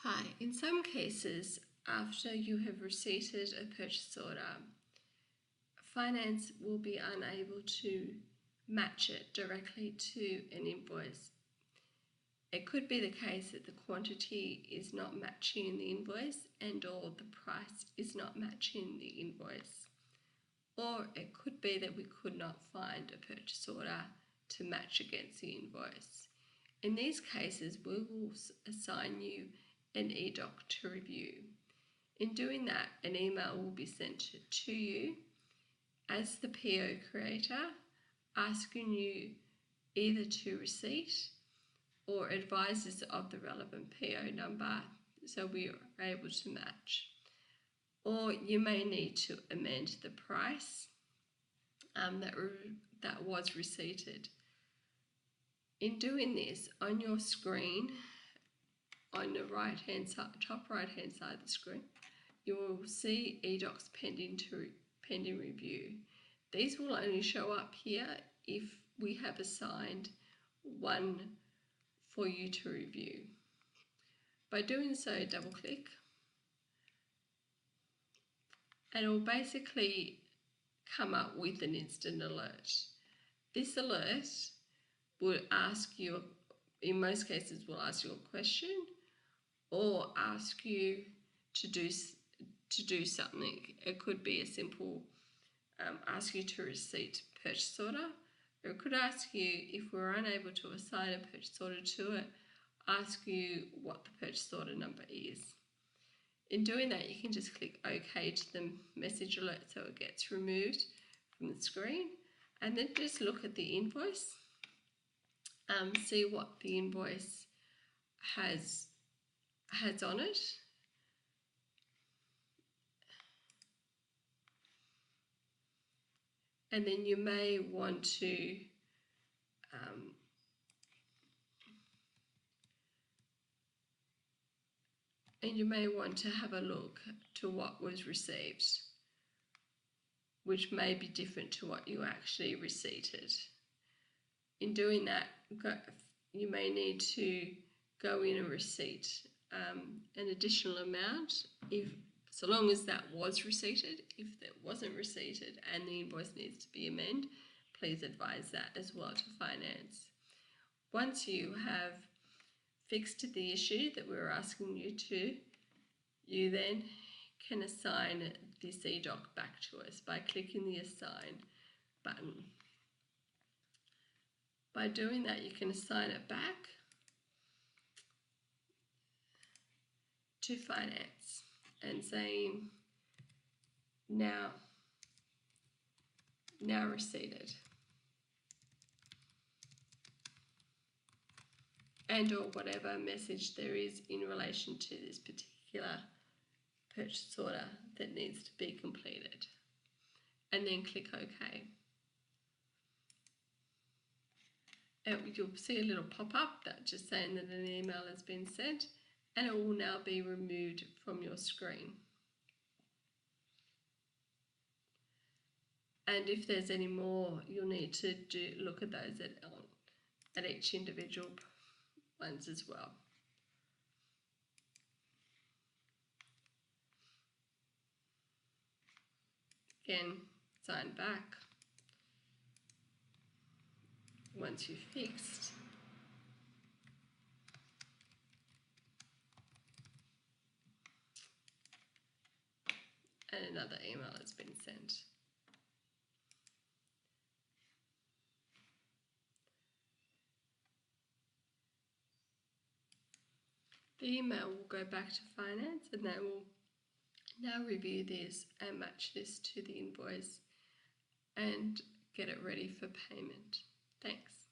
Hi, in some cases, after you have receipted a purchase order, finance will be unable to match it directly to an invoice. It could be the case that the quantity is not matching the invoice and/or the price is not matching the invoice. Or it could be that we could not find a purchase order to match against the invoice. In these cases, we will assign you an eDoc to review. In doing that, an email will be sent to you as the PO creator, asking you either to receipt or advise us of the relevant PO number so we are able to match. Or you may need to amend the price that was receipted. In doing this, on your screen, on the top right hand side of the screen, you will see eDocs pending review. These will only show up here if we have assigned one for you to review. By doing so, double click, and it will basically come up with an instant alert. This alert will ask you, in most cases, will ask you a question or ask you to do something. It could be a simple ask you to receipt purchase order, or it could ask you, if we're unable to assign a purchase order to it, ask you what the purchase order number is. In doing that, you can just click OK to the message alert so it gets removed from the screen, and then just look at the invoice, see what the invoice has on it. And then you may want to have a look to what was received, which may be different to what you actually receipted. In doing that, you may need to go in and receipt an additional amount, so long as that was receipted. If that wasn't receipted and the invoice needs to be amended, please advise that as well to finance. Once you have fixed the issue that we're asking you to, you then can assign this eDoc back to us by clicking the Assign button. By doing that, you can assign it back to finance and saying now receipted, and/or whatever message there is in relation to this particular purchase order that needs to be completed, and then click OK. You'll see a little pop-up that just saying that an email has been sent, and it will now be removed from your screen. And if there's any more, you'll need to look at those at each individual ones as well. Again, sign back once you've fixed. And another email has been sent. The email will go back to finance, and they will now review this and match this to the invoice and get it ready for payment. Thanks.